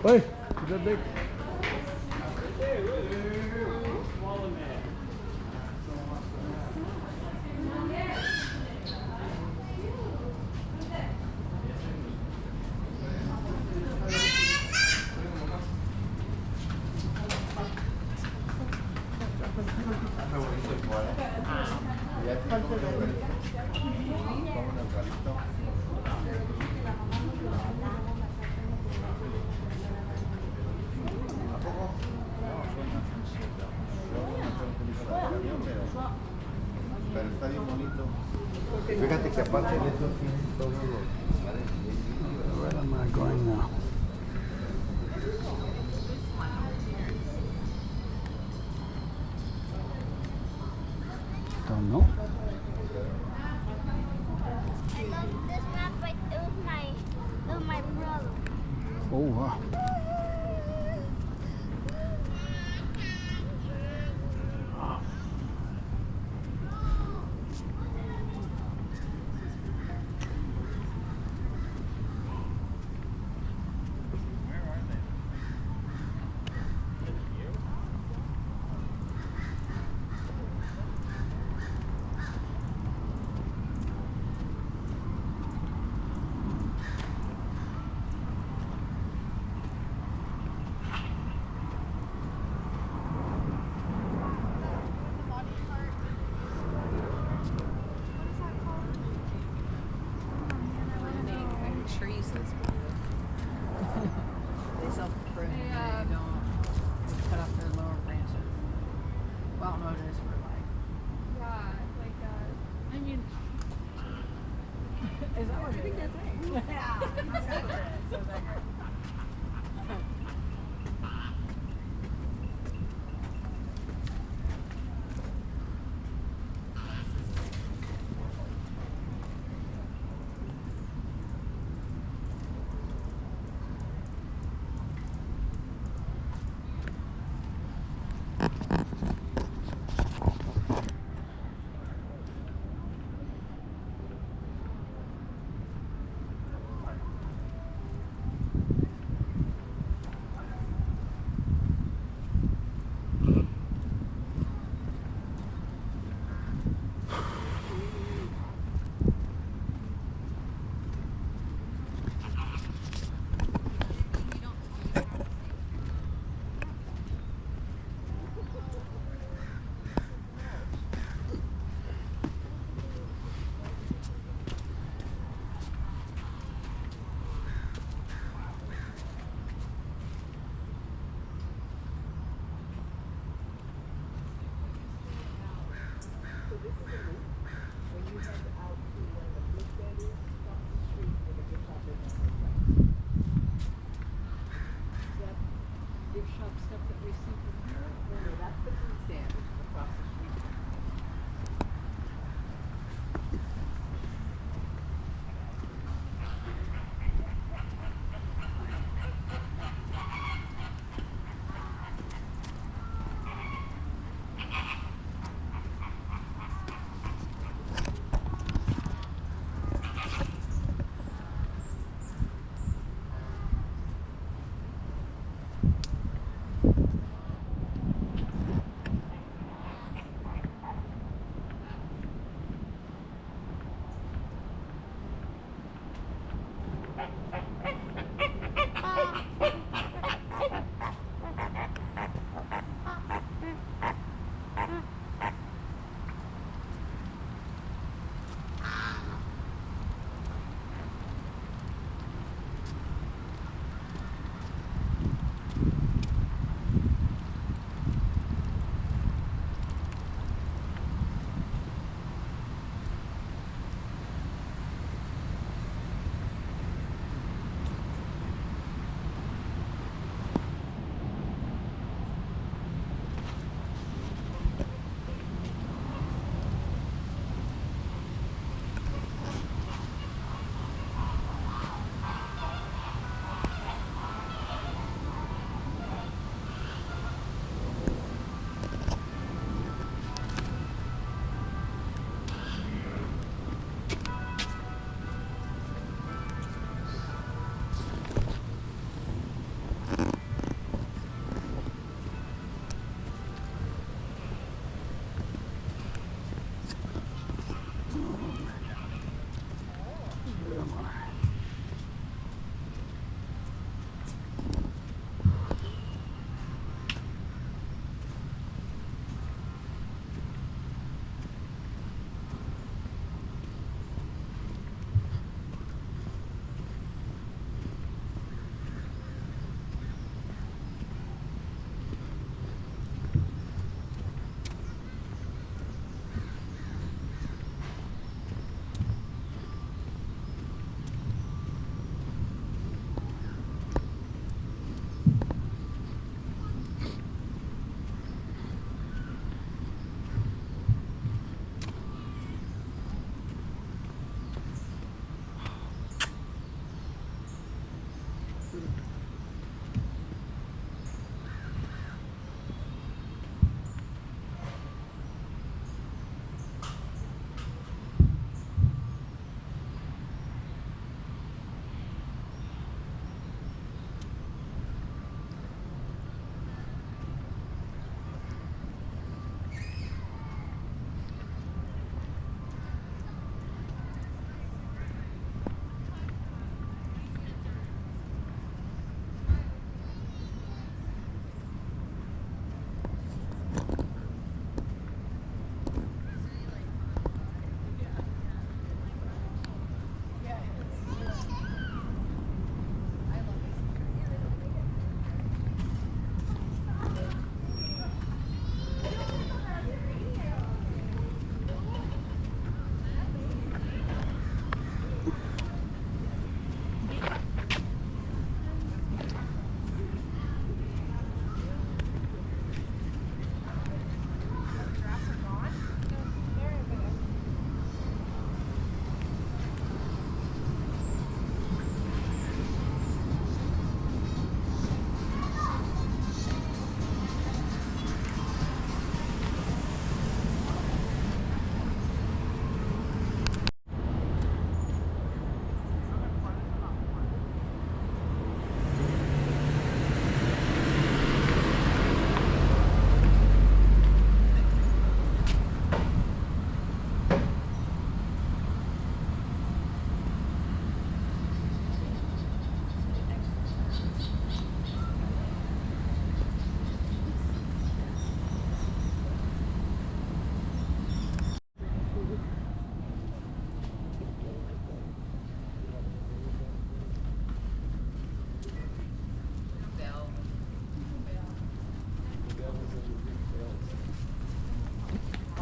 Hey, is that big? Pero está bien bonito. Fíjate que aparte de eso tiene todos los... Where am I going now? Don't know. I love this map, but it was my brother. Oh, wow.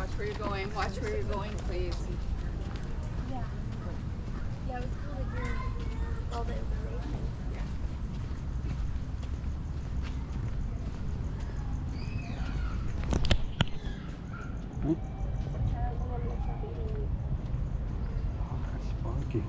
Watch where you're going. Watch where you're going, please. Yeah. Yeah, it was cool to hear all the information. That's spunky.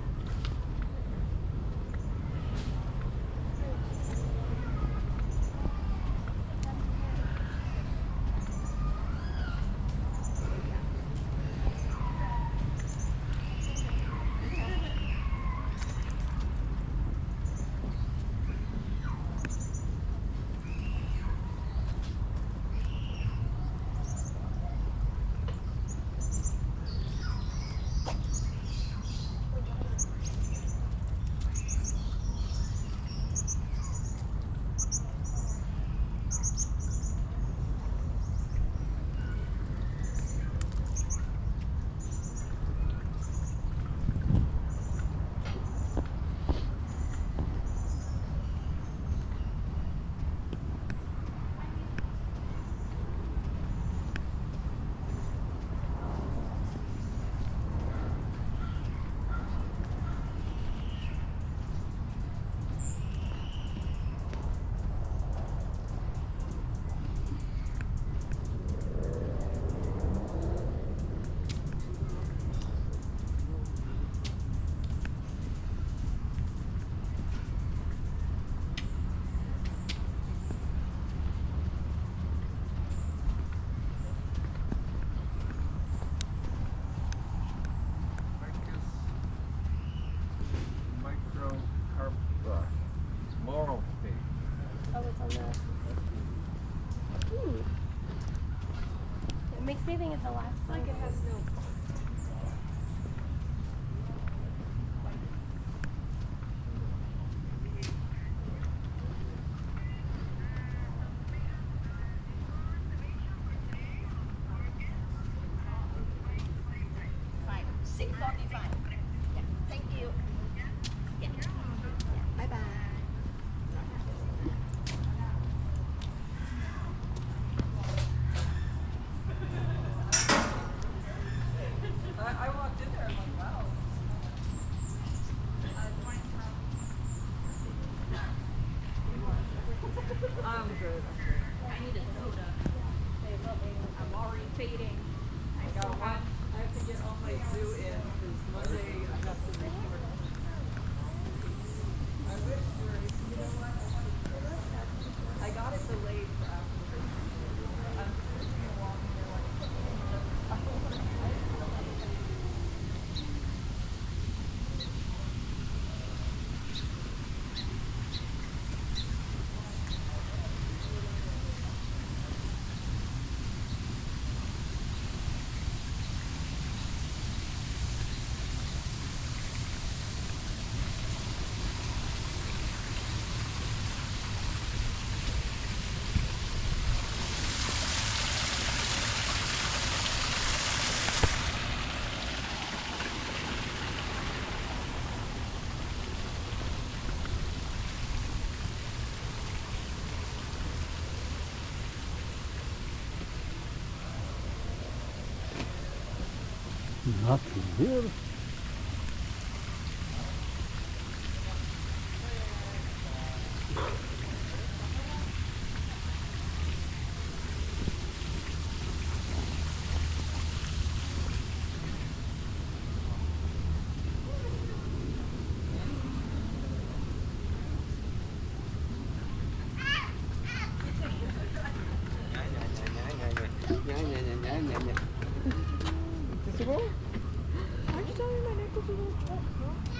Moral state. Oh, it's on the. It makes me think it's the last one. Like it has no. Fine. 6:45. Yeah. Thank you. Yeah. Bye bye. I walked in there and I'm like, wow. I'm good. I need a soda. I'm already fading. I have to get all my zoo in because Monday Nothing here. Why'd you tell me my neck was a little chop, huh?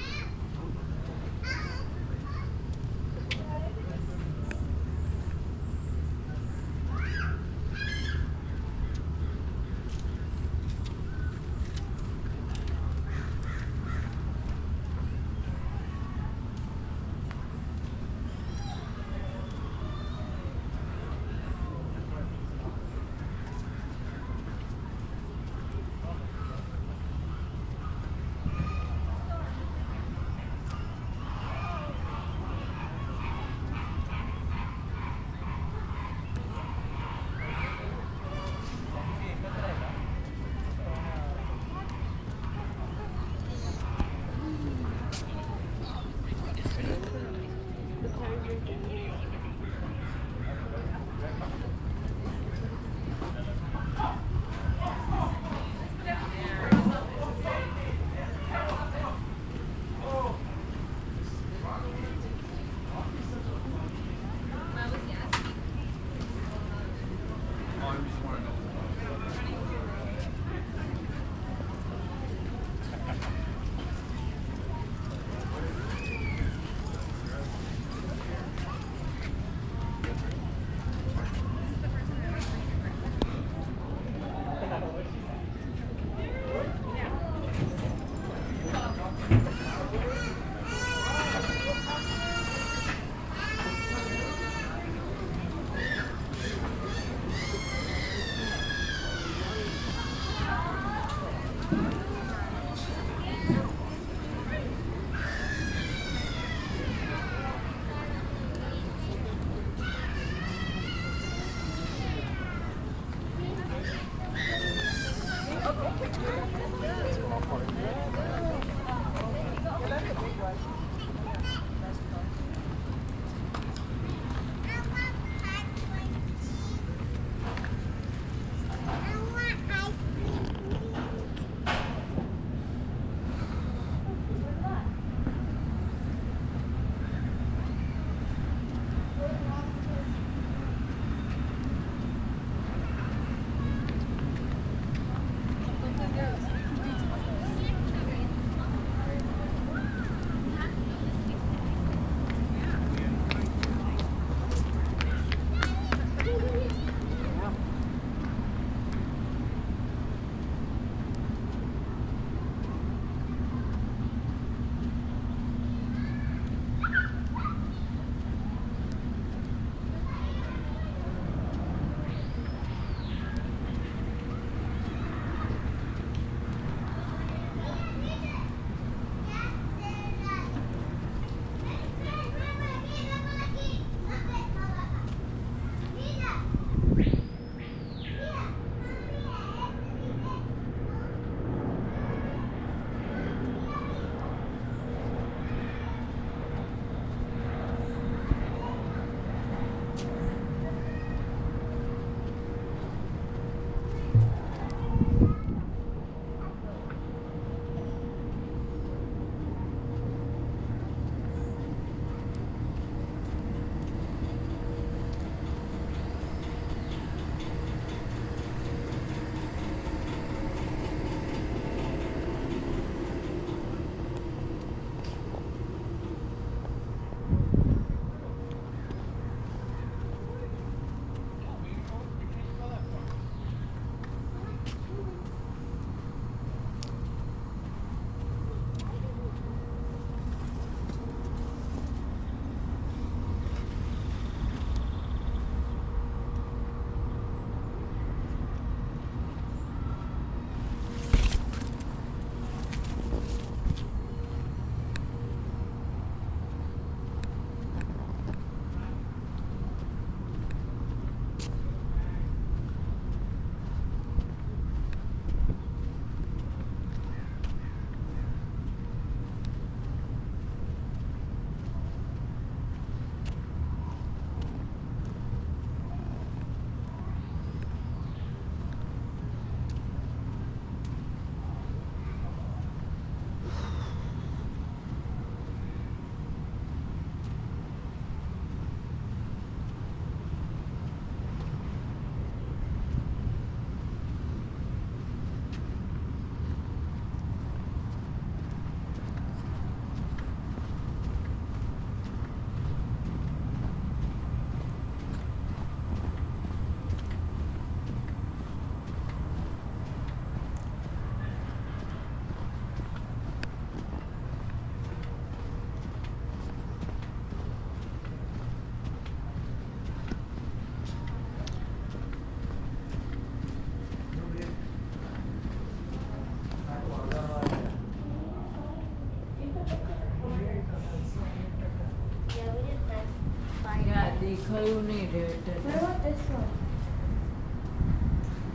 What about this one?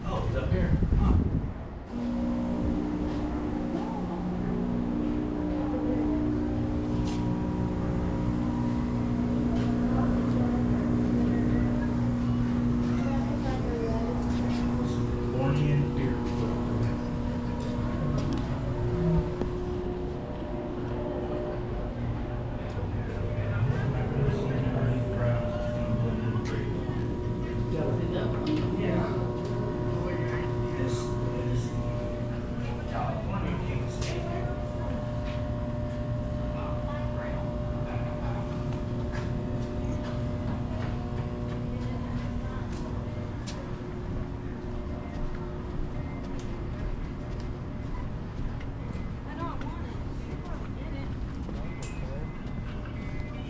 Oh, he's up here. Bornean beer.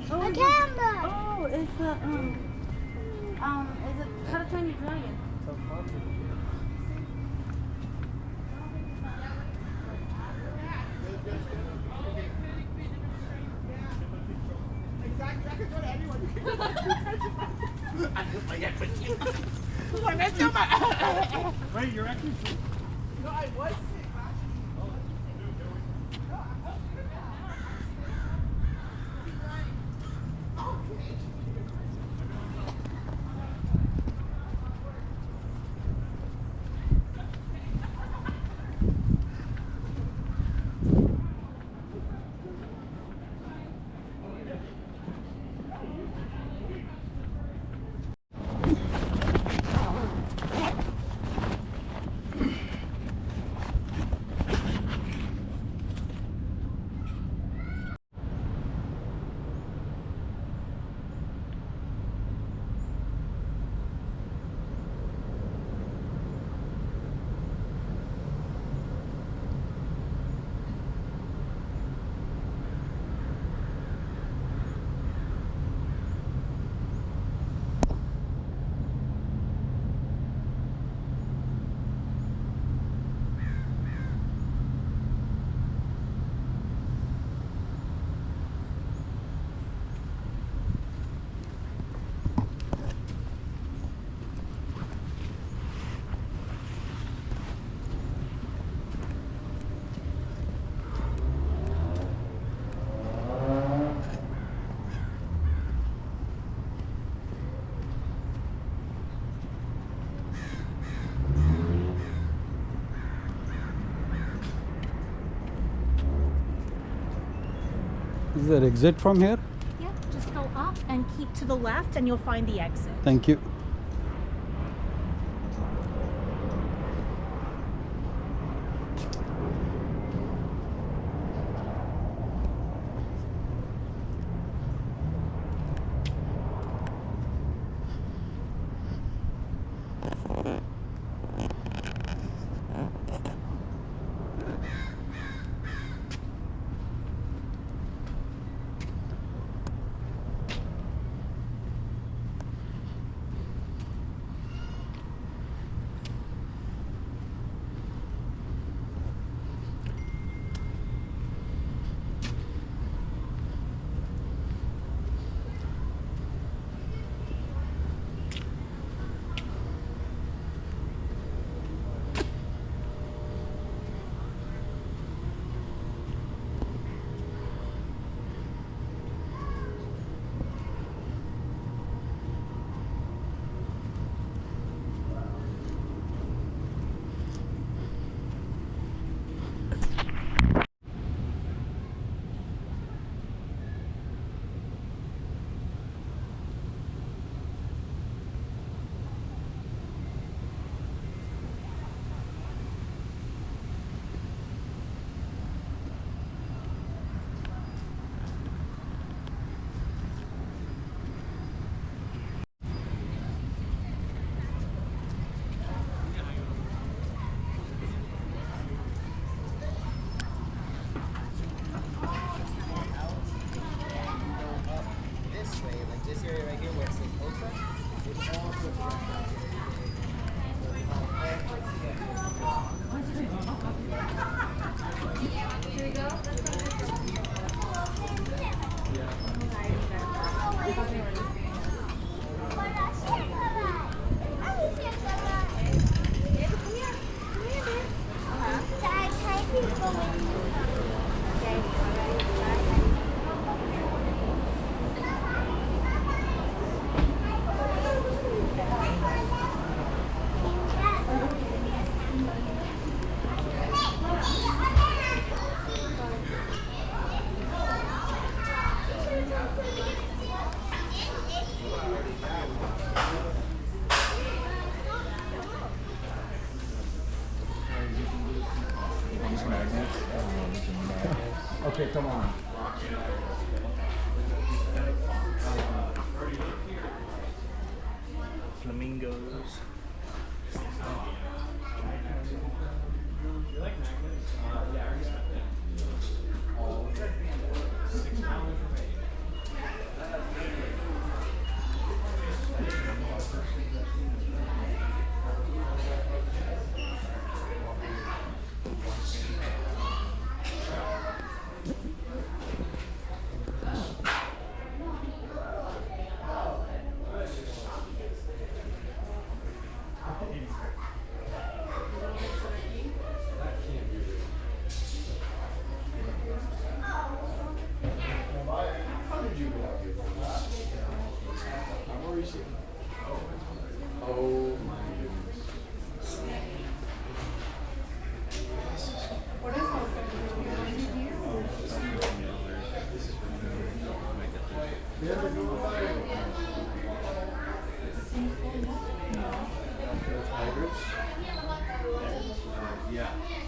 A camera! Oh, it's a, is it How to Train Your Dragon? Wait, you're actually. No, I was. Is there exit from here? Yeah, just go up and keep to the left and you'll find the exit. Thank you. Okay, come on. Flamingos. Oh my goodness. Hybrids? Yeah.